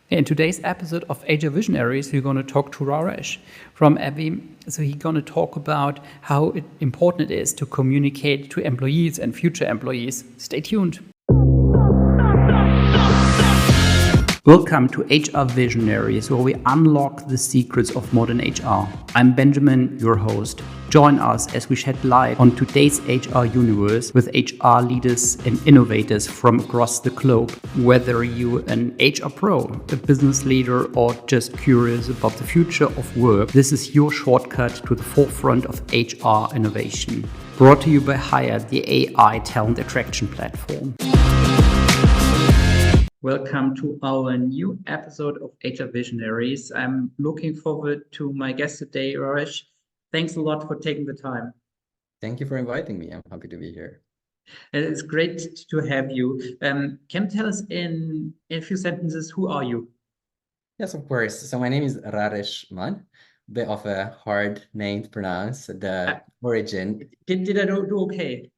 In today's episode of HR Visionaries, we're going to talk to Rares from ABBYY. So he's going to talk about how important it is to communicate to employees and future employees. Stay tuned. Welcome to HR Visionaries, where we unlock the secrets of modern HR. I'm Benjamin, your host. Join us as we shed light on today's HR universe with HR leaders and innovators from across the globe. Whether you're an HR pro, a business leader, or just curious about the future of work, this is your shortcut to the forefront of HR innovation. Brought to you by Hire, the AI talent attraction platform. Welcome to our new episode of HR Visionaries. I'm looking forward to my guest today, Raresh. Thanks a lot for taking the time. Thank you for inviting me. I'm happy to be here. It's great to have you. Can you tell us in a few sentences, who are you? Yes, of course. So my name is Rares Man. Bit of a hard name to pronounce. The origin. Did I do okay?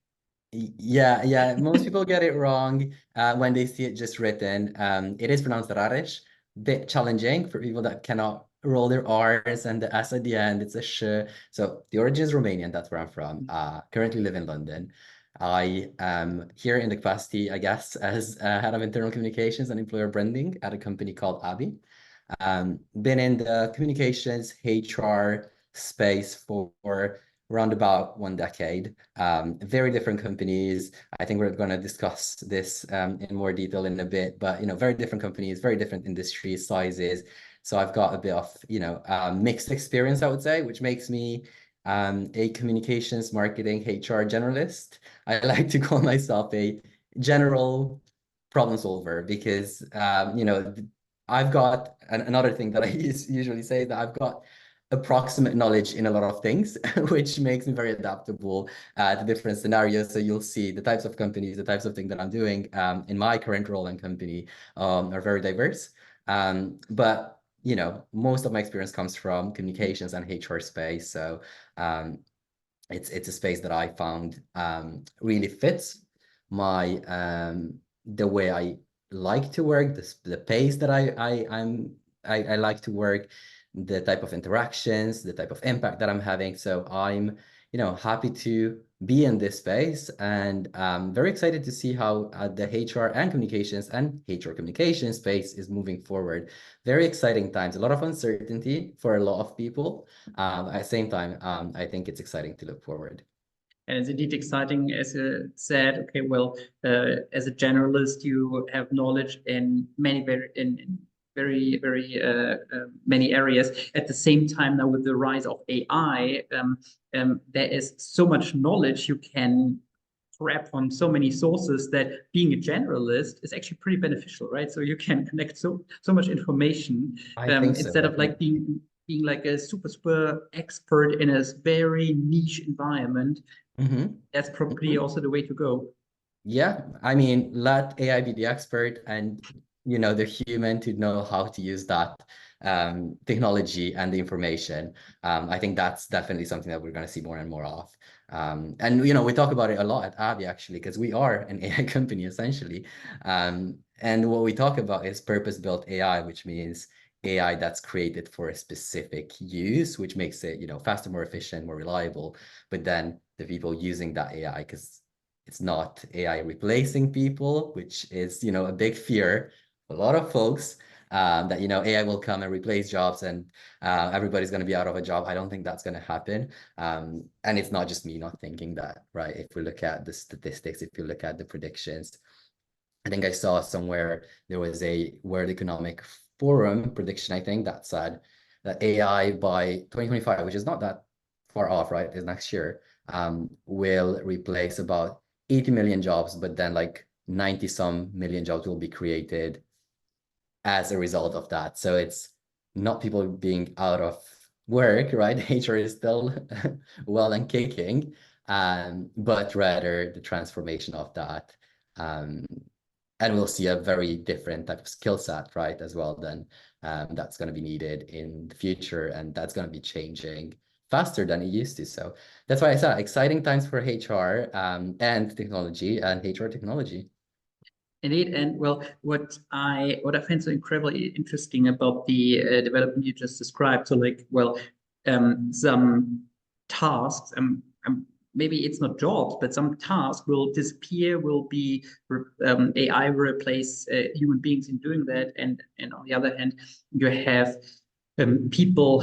Yeah. Most people get it wrong when they see it just written. It is pronounced Rares. Bit challenging for people that cannot roll their R's and the S at the end. It's a sh. So the origin is Romanian. That's where I'm from. Currently live in London. I am here in the capacity, I guess, as head of internal communications and employer branding at a company called ABBYY. Been in the communications HR space for around about 1 decade. Very different companies. I think we're going to discuss this in more detail in a bit, but very different companies, very different industries, sizes. So I've got a bit of mixed experience, I would say, which makes me a communications, marketing, HR generalist. I like to call myself a general problem solver because I've got another thing that I usually say, that I've got approximate knowledge in a lot of things, which makes me very adaptable to different scenarios. So you'll see the types of companies, the types of things that I'm doing in my current role and company are very diverse. But most of my experience comes from communications and HR space. So it's a space that I found really fits my the way I like to work, the pace that I like to work, the type of interactions, the type of impact that I'm having. So I'm happy to be in this space, and very excited to see how the HR and communications and HR communication space is moving forward. Very exciting times, a lot of uncertainty for a lot of people. At the same time, I think it's exciting to look forward. And it's indeed exciting, as you said. Okay, well, as a generalist, you have knowledge in very many areas. At the same time, now with the rise of AI, there is so much knowledge you can grab from so many sources that being a generalist is actually pretty beneficial, right? So you can connect so much information I think so, instead of like being like a super expert in a very niche environment. That's probably also the way to go. Yeah, I mean, let AI be the expert, and the human to know how to use that technology and the information. I think that's definitely something that we're going to see more and more of. And we talk about it a lot at ABBYY, actually, because we are an AI company essentially. And what we talk about is purpose-built AI, which means AI that's created for a specific use, which makes it faster, more efficient, more reliable. But then the people using that AI, because it's not AI replacing people, which is a big fear for a lot of folks, that AI will come and replace jobs, and everybody's going to be out of a job. I don't think that's going to happen. And it's not just me not thinking that, right? If we look at the statistics, if you look at the predictions, I think I saw somewhere there was a World Economic Forum prediction, I think, that said that AI by 2025, which is not that far off, right, is next year, will replace about 80 million jobs, but then like 90 some million jobs will be created as a result of that. So it's not people being out of work, right? HR is still well and kicking, but rather the transformation of that. And we'll see a very different type of skill set, right, as well, then that's going to be needed in the future, and that's going to be changing faster than it used to. So that's why I said exciting times for HR and technology and HR technology. Indeed, and well, what I find so incredibly interesting about the development you just described, so like, well, some tasks, maybe it's not jobs, but some tasks will disappear, will be AI will replace human beings in doing that, and on the other hand, you have people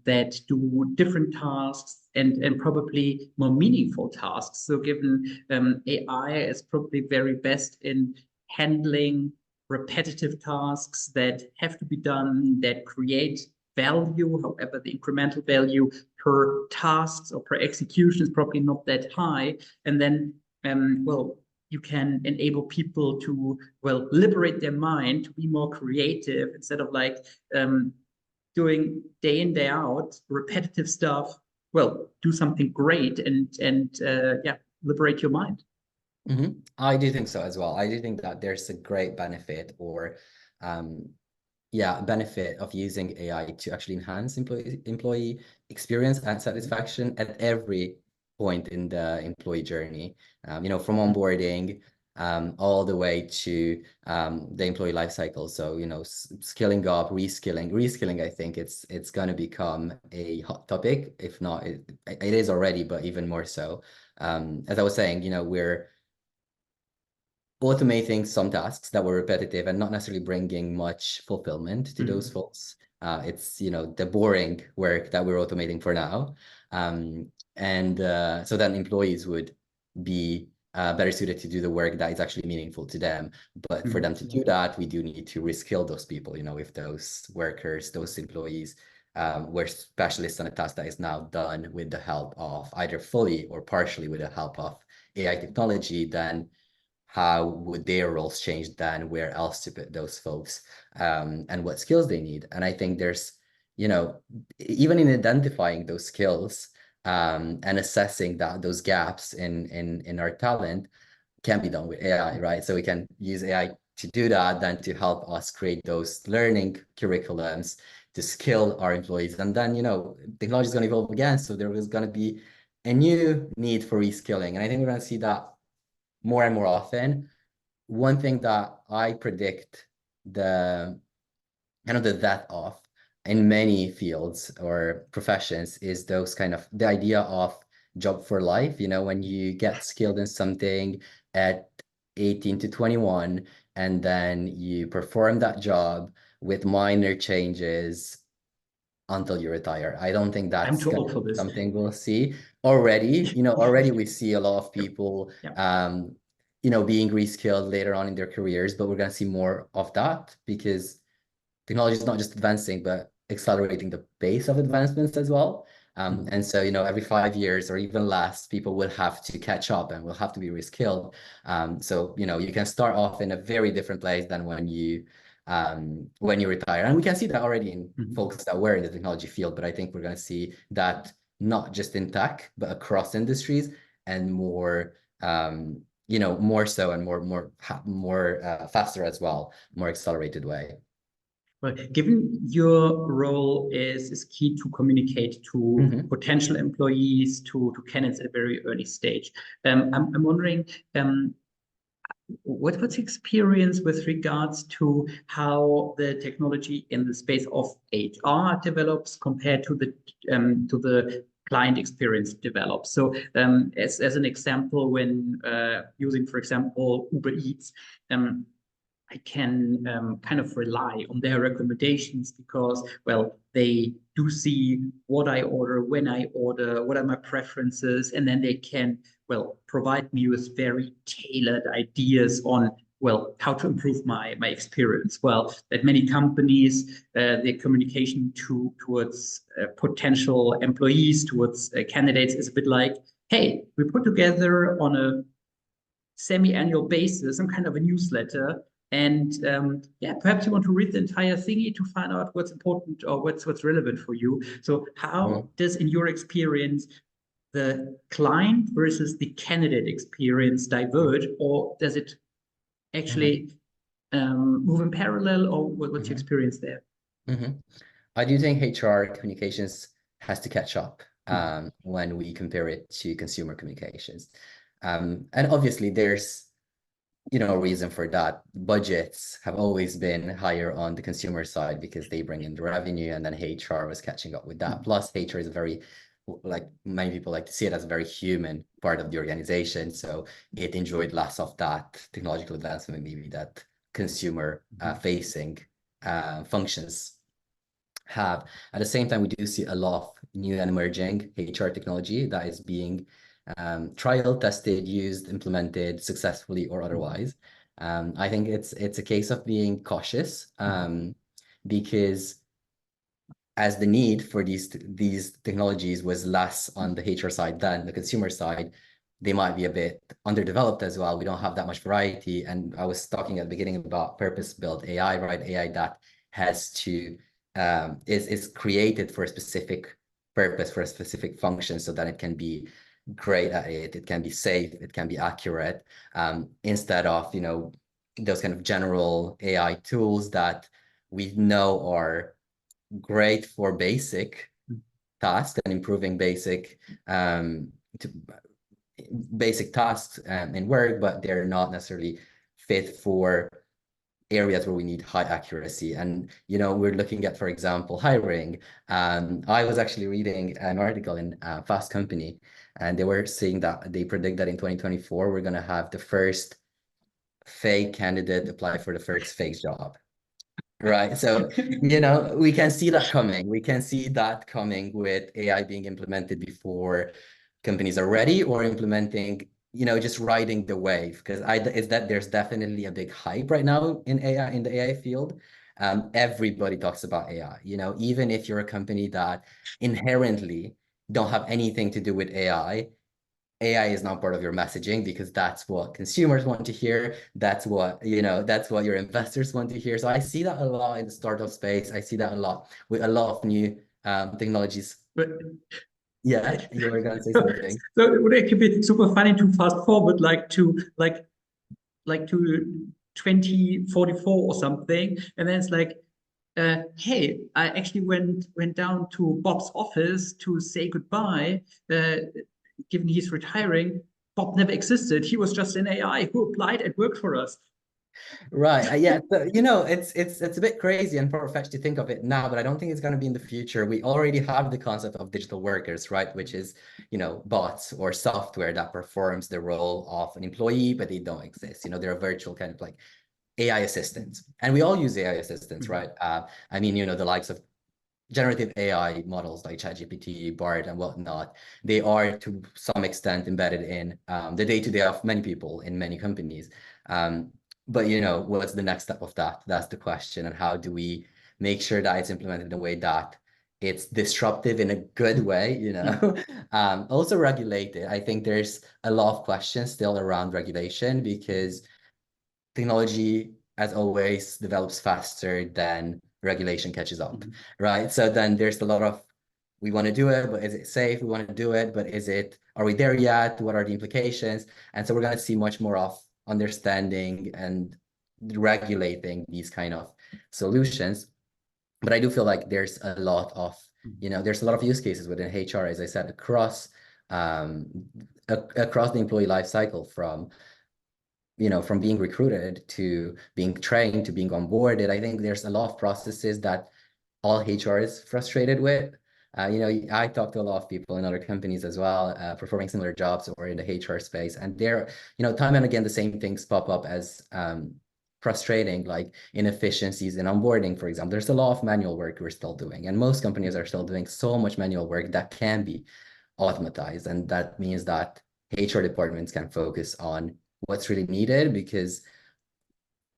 that do different tasks and probably more meaningful tasks. So given AI is probably very best in handling repetitive tasks that have to be done, that create value, however, the incremental value per tasks or per execution is probably not that high. And then, well, you can enable people to, well, liberate their mind to be more creative instead of like doing day in day out repetitive stuff. Well, do something great and yeah, liberate your mind. I do think so as well. I do think that there's a great benefit or benefit of using AI to actually enhance employee experience and satisfaction at every point in the employee journey. From onboarding all the way to the employee life cycle. So, skilling up, reskilling, I think it's going to become a hot topic. If not, it is already, but even more so. As I was saying, we're automating some tasks that were repetitive and not necessarily bringing much fulfillment to those folks. It's, the boring work that we're automating for now. So then employees would be better suited to do the work that is actually meaningful to them. But for them to do that, we do need to reskill those people, if those workers, those employees were specialists on a task that is now done with the help of either fully or partially with the help of AI technology, then how would their roles change then, where else to put those folks, and what skills they need. And I think there's, even in identifying those skills and assessing those gaps in our talent can be done with AI, right? So we can use AI to do that, then to help us create those learning curriculums to skill our employees. And then, technology is going to evolve again. So there is going to be a new need for reskilling. And I think we're going to see that more and more often. One thing that I predict the death of in many fields or professions is the idea of job for life. When you get skilled in something at 18 to 21, and then you perform that job with minor changes until you retire. I don't think I'm that's too old for this. something we'll see already. Already we see a lot of people, being reskilled later on in their careers, but we're going to see more of that because technology is not just advancing, but accelerating the pace of advancements as well. And so, every 5 years or even less, people will have to catch up and will have to be reskilled. So, you can start off in a very different place than when you retire. And we can see that already in folks that were in the technology field, but I think we're going to see that not just in tech, but across industries and more, more so and more faster as well, more accelerated way. Well, given your role is key to communicate to potential employees, to candidates at a very early stage, I'm wondering, what's your experience with regards to how the technology in the space of HR develops compared to the client experience develops? So as an example, when using, for example, Uber Eats, I can kind of rely on their recommendations because, well, they do see what I order, when I order, what are my preferences, and then they can, well, provide me with very tailored ideas on, well, how to improve my experience. Well, at many companies, the communication towards potential employees, towards candidates is a bit like, hey, we put together on a semi-annual basis some kind of a newsletter, and perhaps you want to read the entire thingy to find out what's important or what's relevant for you. So how does, in your experience, the client versus the candidate experience diverge, or does it actually move in parallel, or what's your experience there? I do think HR communications has to catch up when we compare it to consumer communications. And obviously there's reason for that. Budgets have always been higher on the consumer side because they bring in the revenue, and then HR was catching up with that. Plus, HR is a very, like many people like to see it as a very human part of the organization. So it enjoyed less of that technological advancement, maybe that consumer facing functions have. At the same time, we do see a lot of new and emerging HR technology that is being trial tested, used, implemented successfully or otherwise. I think it's a case of being cautious because as the need for these technologies was less on the HR side than the consumer side, they might be a bit underdeveloped as well. We don't have that much variety. And I was talking at the beginning about purpose-built AI, right? AI that has to is created for a specific purpose, for a specific function, so that it can be great at it. It can be safe. It can be accurate. Instead of those kind of general AI tools that we know are great for basic tasks and improving basic basic tasks in work, but they're not necessarily fit for areas where we need high accuracy. And we're looking at, for example, hiring. I was actually reading an article in Fast Company, and they were saying that they predict that in 2024 we're going to have the first fake candidate apply for the first fake job. Right. So, we can see that coming. We can see that coming with AI being implemented before companies are ready, or implementing, just riding the wave. Because there's definitely a big hype right now in AI, in the AI field. Everybody talks about AI, even if you're a company that inherently don't have anything to do with AI, AI is not part of your messaging because that's what consumers want to hear. That's what, that's what your investors want to hear. So I see that a lot in the startup space. I see that a lot with a lot of new technologies. But yeah, you were going to say something. So it would actually be super funny to fast forward to 2044 or something, and then it's like, hey, I actually went down to Bob's office to say goodbye. Given he's retiring, Bob never existed. He was just an AI who applied and worked for us. Right. Yeah. So, it's a bit crazy and far-fetched to think of it now, but I don't think it's going to be in the future. We already have the concept of digital workers, right? Which is, bots or software that performs the role of an employee, but they don't exist. They're a virtual kind of like AI assistants. And we all use AI assistants, right? I mean, the likes of generative AI models like ChatGPT, Bard, and whatnot, they are to some extent embedded in the day-to-day of many people in many companies. But what's the next step of that? That's the question. And how do we make sure that it's implemented in a way that it's disruptive in a good way, also regulated. I think there's a lot of questions still around regulation because technology, as always, develops faster than regulation catches up, right? So then there's a lot of, we want to do it, but is it safe? We want to do it, but are we there yet? What are the implications? And so we're going to see much more of understanding and regulating these kind of solutions. But I do feel like there's a lot of, there's a lot of use cases within HR, as I said, across the employee life cycle, from being recruited to being trained to being onboarded. I think there's a lot of processes that all HR is frustrated with. I talk to a lot of people in other companies as well, performing similar jobs or in the HR space, and there, time and again, the same things pop up as frustrating, like inefficiencies in onboarding, for example. There's a lot of manual work we're still doing, and most companies are still doing so much manual work that can be automatized, and that means that HR departments can focus on what's really needed, because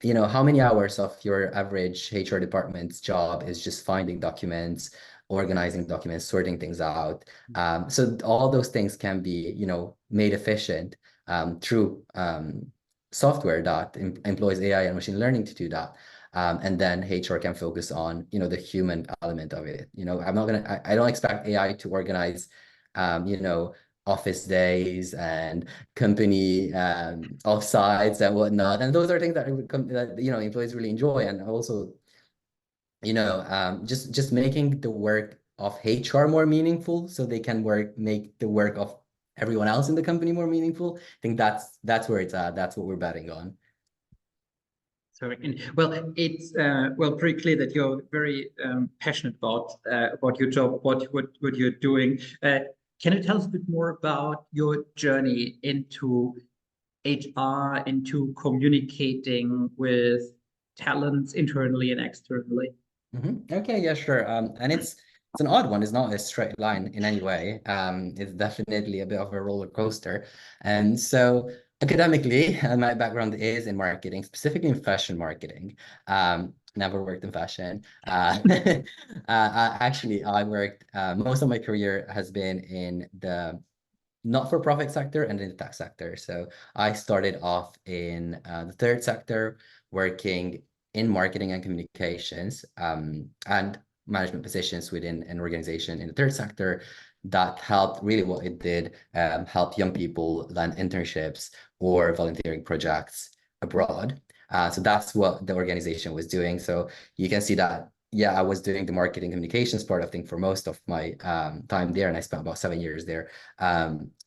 how many hours of your average HR department's job is just finding documents, organizing documents, sorting things out. So all those things can be made efficient through software that employs AI and machine learning to do that. And then HR can focus on the human element of it. I don't expect AI to organize office days and company offsites and whatnot. And those are things that employees really enjoy. And also, just making the work of HR more meaningful, so they can make the work of everyone else in the company more meaningful. I think that's where it's at. That's what we're betting on. Perfect. And well, it's well pretty clear that you're very passionate about your job, what you're doing. Can you tell us a bit more about your journey into HR, into communicating with talents internally and externally? Okay, yeah, sure. And it's an odd one. It's not a straight line in any way. It's definitely a bit of a roller coaster. And so academically, my background is in marketing, specifically in fashion marketing. Never worked in fashion. I worked, most of my career has been in the not-for-profit sector and in the tech sector. So I started off in the third sector, working in marketing and communications, and management positions within an organization in the third sector that helped, really what it did, help young people land internships or volunteering projects abroad. So that's what the organization was doing. So you can see that, yeah, I was doing the marketing communications part of things for most of my time there, and I spent about 7 years there.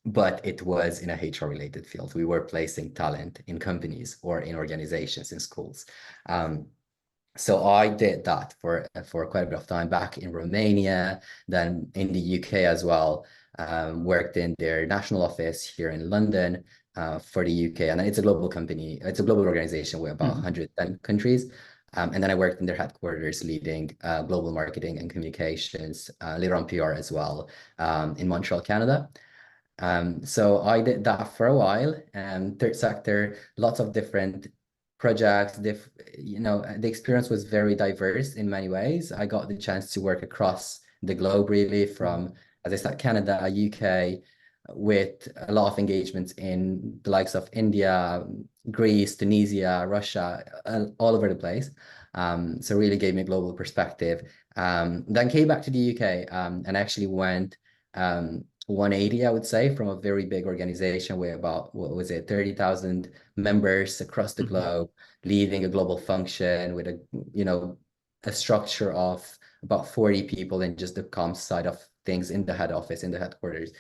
But it was in a HR related field. We were placing talent in companies or in organizations in schools. So I did that for quite a bit of time back in Romania, then in the UK as well. Worked in their national office here in London for the UK, and it's a global company. It's a global organization with about 110 countries. And then I worked in their headquarters, leading global marketing and communications, later on PR as well, in Montreal, Canada. So I did that for a while. Third sector, lots of different projects. The experience was very diverse in many ways. I got the chance to work across the globe, really, from, as I said, Canada, UK, with a lot of engagements in the likes of India, Greece, Tunisia, Russia, all over the place. So really gave me a global perspective. Then came back to the UK, and actually went 180, I would say, from a very big organization with about, what was it, 30,000 members across the globe, leading a global function with a structure of about 40 people in just the comms side of things in the head office, in the headquarters,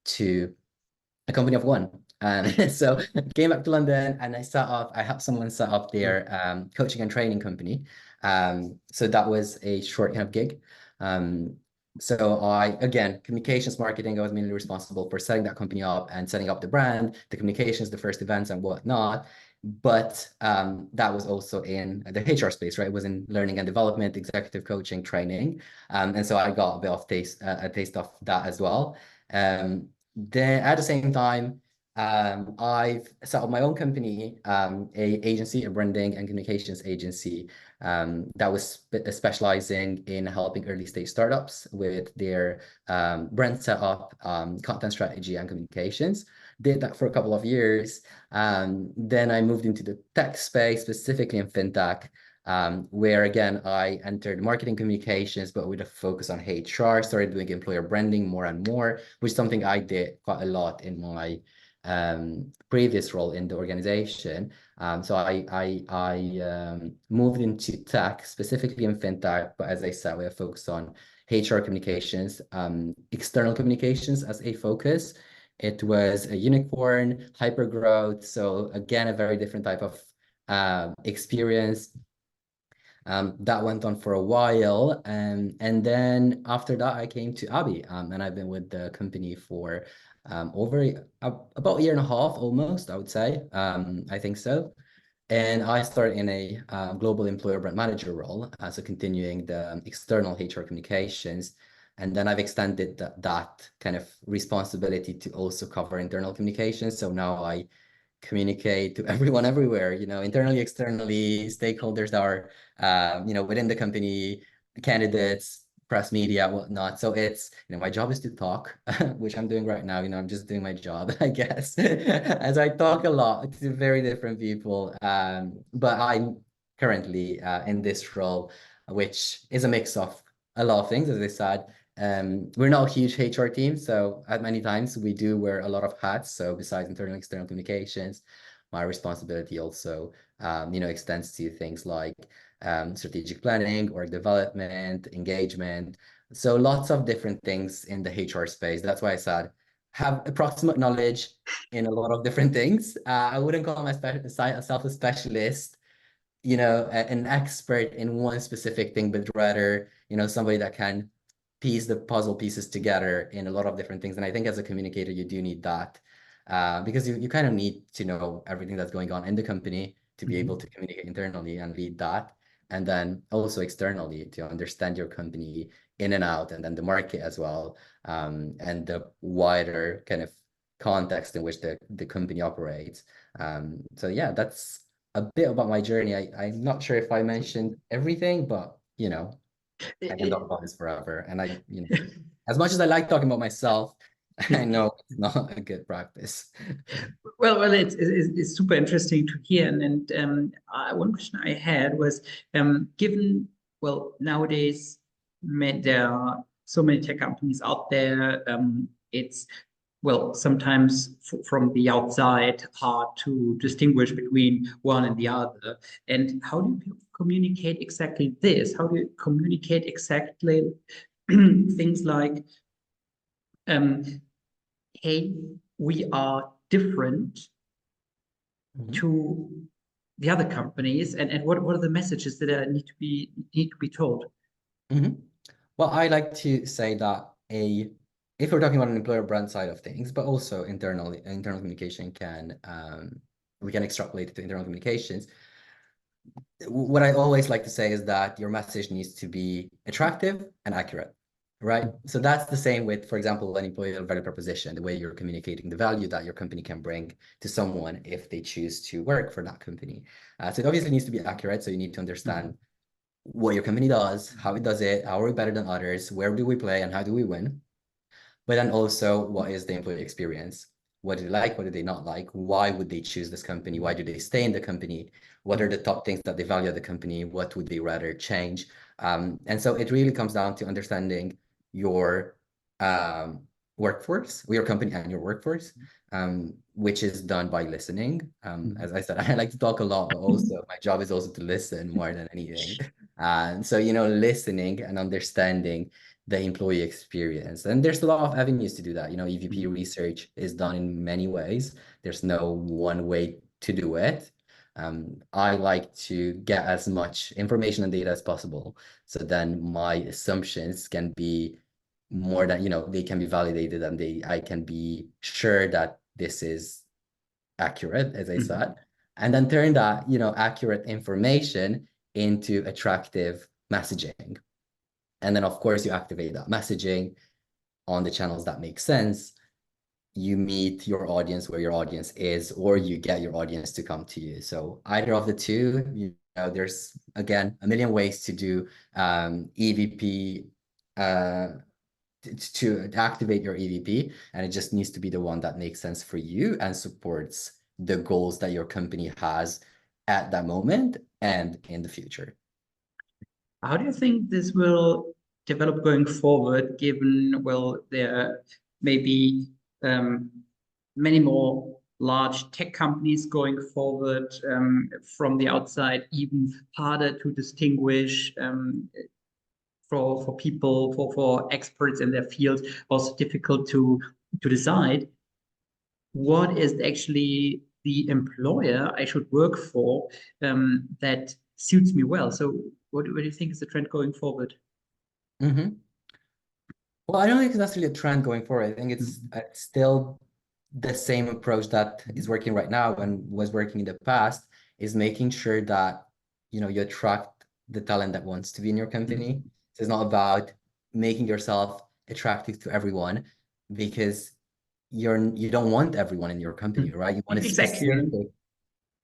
to a company of one. And so I came back to London, and I helped someone set up their coaching and training company. So that was a short kind of gig. So again, communications marketing, I was mainly responsible for setting that company up and setting up the brand, the communications, the first events and whatnot. But that was also in the HR space, right? It was in learning and development, executive coaching, training. And so I got a bit of a taste of that as well. Then at the same time, I've set up my own company, a branding and communications agency, that was specializing in helping early stage startups with their brand setup, content strategy, and communications. Did that for a couple of years. Then I moved into the tech space, specifically in fintech, where again, I entered marketing communications, but with a focus on HR, started doing employer branding more and more, which is something I did quite a lot in my previous role in the organization. So I moved into tech, specifically in fintech, but as I said, we have focused on HR communications, external communications as a focus. It was a unicorn, hyper growth. So again, a very different type of experience. That went on for a while. And then after that, I came to ABBYY, and I've been with the company for over about a year and a half, almost, I would say. I think so. And I started in a global employer brand manager role, so continuing the external HR communications. And then I've extended that kind of responsibility to also cover internal communications. So now I communicate to everyone everywhere, internally, externally, stakeholders that are, within the company, candidates, press media, whatnot. So it's, my job is to talk, which I'm doing right now. I'm just doing my job, I guess, as I talk a lot to very different people. But I'm currently in this role, which is a mix of a lot of things, as I said. We're not a huge HR team, so at many times we do wear a lot of hats. So besides internal and external communications, my responsibility also, extends to things like strategic planning or development, engagement. So lots of different things in the HR space. That's why I said have approximate knowledge in a lot of different things. I wouldn't call myself a specialist an expert in one specific thing, but rather, somebody that can piece the puzzle pieces together in a lot of different things. And I think as a communicator, you do need that, because you kind of need to know everything that's going on in the company to be able to communicate internally and lead that. And then also externally to understand your company in and out, and then the market as well, and the wider kind of context in which the company operates. So yeah, that's a bit about my journey. I'm not sure if I mentioned everything, but I can talk about this forever. And as much as I like talking about myself, I know it's not a good practice. Well, it's super interesting to hear. One question I had was, given, well, nowadays there are so many tech companies out there. It's, well, sometimes from the outside hard to distinguish between one and the other. And how do you communicate exactly this? How do you communicate exactly things like, hey, we are different to the other companies, and what are the messages that need to be told? Well, I like to say that if we're talking about an employer brand side of things, but also internal communication we can extrapolate it to internal communications. What I always like to say is that your message needs to be attractive and accurate, right? So that's the same with, for example, an employer value proposition, the way you're communicating the value that your company can bring to someone if they choose to work for that company. So it obviously needs to be accurate. So you need to understand what your company does, how it does it, how are we better than others, where do we play, and how do we win? But then also, what is the employee experience? What do they like? What do they not like? Why would they choose this company? Why do they stay in the company? What are the top things that they value at the company? What would they rather change? And so it really comes down to understanding your workforce, your company and your workforce, which is done by listening. As I said, I like to talk a lot, but also my job is also to listen more than anything. And so, listening and understanding the employee experience. And there's a lot of avenues to do that. EVP research is done in many ways. There's no one way to do it. I like to get as much information and data as possible. So then my assumptions can be more than, they can be validated, and I can be sure that this is accurate, as I said, and then turn that, accurate information into attractive messaging. And then, of course, you activate that messaging on the channels that make sense. You meet your audience where your audience is, or you get your audience to come to you. So either of the two, there's, again, a million ways to do EVP, to activate your EVP. And it just needs to be the one that makes sense for you and supports the goals that your company has at that moment and in the future. How do you think this will develop going forward, given, well, there may be many more large tech companies going forward, from the outside, even harder to distinguish, for people, for experts in their field, also difficult to decide what is actually the employer I should work for, that suits me well. So what do you think is the trend going forward? Well, I don't think it's necessarily a trend going forward. I think it's still the same approach that is working right now and was working in the past, is making sure that, you attract the talent that wants to be in your company. So it's not about making yourself attractive to everyone, because you don't want everyone in your company, right? You want a specific,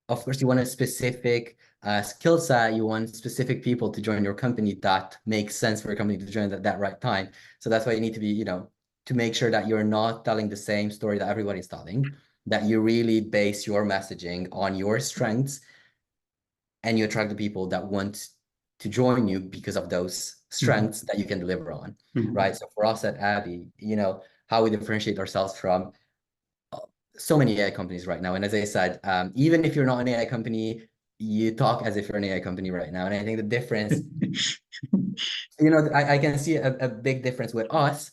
of course, you want a specific skill set. You want specific people to join your company that makes sense for your company to join at that right time. So that's why you need to be, to make sure that you're not telling the same story that everybody's telling, that you really base your messaging on your strengths, and you attract the people that want to join you because of those strengths that you can deliver on, right? So for us at Abby, how we differentiate ourselves from so many AI companies right now. And as I said, even if you're not an AI company, you talk as if you're an AI company right now. And I think the difference, I can see a big difference with us.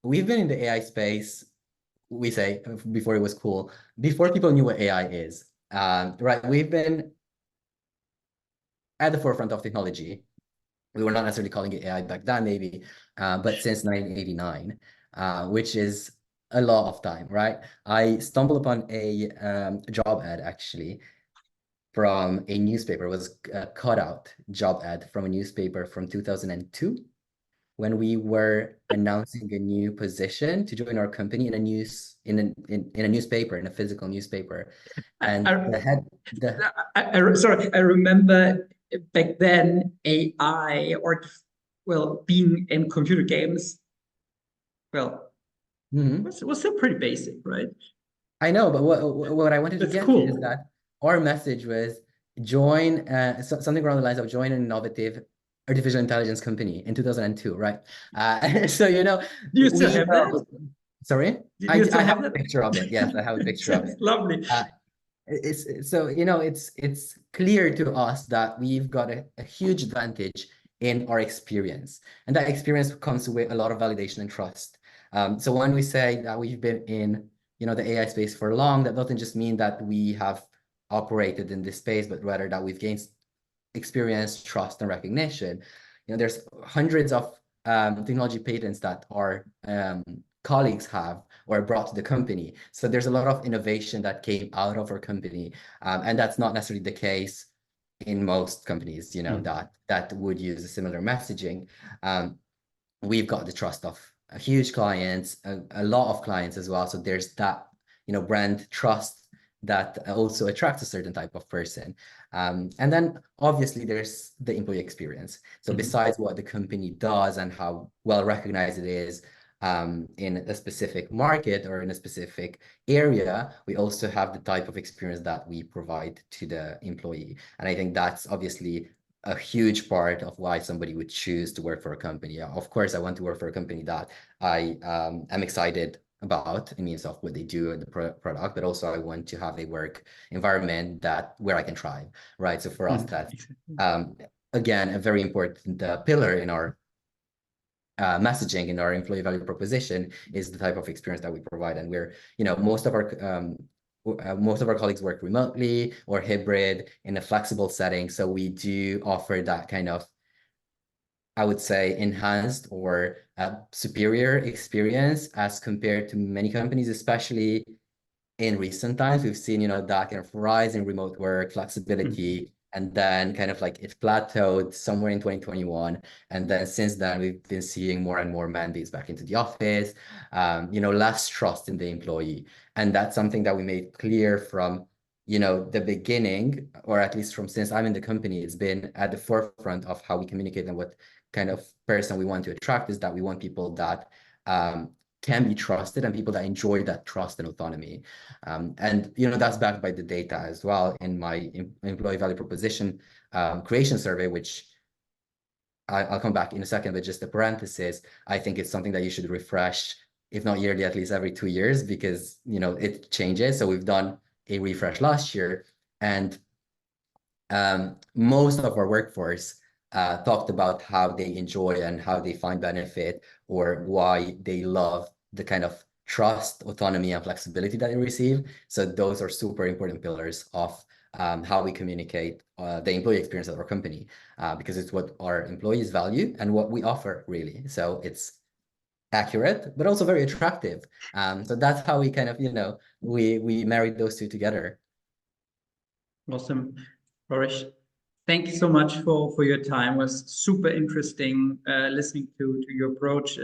We've been in the AI space, we say, before it was cool, before people knew what AI is, right? We've been at the forefront of technology. We were not necessarily calling it AI back then, maybe, but since 1989, which is a lot of time, right? I stumbled upon a job ad actually from a newspaper. It was a cutout job ad from a newspaper from 2002 when we were announcing a new position to join our company in a newspaper, in a physical newspaper. And sorry, I remember back then AI or being in computer games, was still pretty basic, right? I know, but what I wanted to get to is that our message was join something around the lines of join an innovative artificial intelligence company in 2002, right? So do you still have that? Sorry, I have a picture of it. Yes, I have a picture of it. Lovely. It's clear to us that we've got a huge advantage in our experience, and that experience comes with a lot of validation and trust. So when we say that we've been in the AI space for long, that doesn't just mean that we have operated in this space, but rather that we've gained experience, trust, and recognition. There's hundreds of technology patents that our colleagues have or brought to the company. So there's a lot of innovation that came out of our company, and that's not necessarily the case in most companies, that would use a similar messaging. We've got the trust of huge clients, a lot of clients as well. So there's that, brand trust that also attracts a certain type of person. And then obviously there's the employee experience. So besides what the company does and how well recognized it is in a specific market or in a specific area, we also have the type of experience that we provide to the employee. And I think that's obviously a huge part of why somebody would choose to work for a company. Of course, I want to work for a company that I am excited about in means of what they do in the product, but also I want to have a work environment where I can thrive, right? So for us, that's again a very important pillar in our messaging, in our employee value proposition, is the type of experience that we provide. And we're, most of our colleagues work remotely or hybrid in a flexible setting. So we do offer that kind of, I would say, enhanced or superior experience as compared to many companies, especially in recent times. We've seen, that kind of rise in remote work, flexibility, and then kind of like it plateaued somewhere in 2021. And then since then, we've been seeing more and more mandates back into the office, less trust in the employee. And that's something that we made clear from, the beginning, or at least from since I'm in the company. It's been at the forefront of how we communicate and what kind of person we want to attract, is that we want people that can be trusted and people that enjoy that trust and autonomy. And that's backed by the data as well. In my employee value proposition creation survey, which I'll come back in a second, but just a parenthesis, I think it's something that you should refresh, if not yearly, at least every 2 years, because it changes. So we've done a refresh last year, and most of our workforce talked about how they enjoy and how they find benefit, or why they love the kind of trust, autonomy, and flexibility that they receive. So those are super important pillars of how we communicate the employee experience at our company, because it's what our employees value and what we offer, really. So it's accurate, but also very attractive. So that's how we kind of, we married those two together. Awesome. Boris, thank you so much for your time. It was super interesting listening to your approach,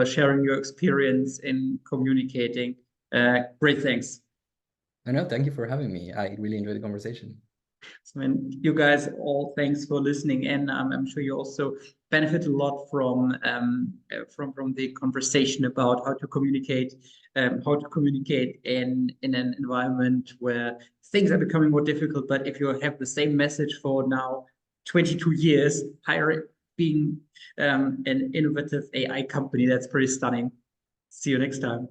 sharing your experience in communicating. Great, thanks. No, thank you for having me. I really enjoyed the conversation. So, and you guys all, thanks for listening, and I'm sure you also benefit a lot from the conversation about how to communicate in an environment where things are becoming more difficult. But if you have the same message for now 22 years, being an innovative AI company, that's pretty stunning. See you next time.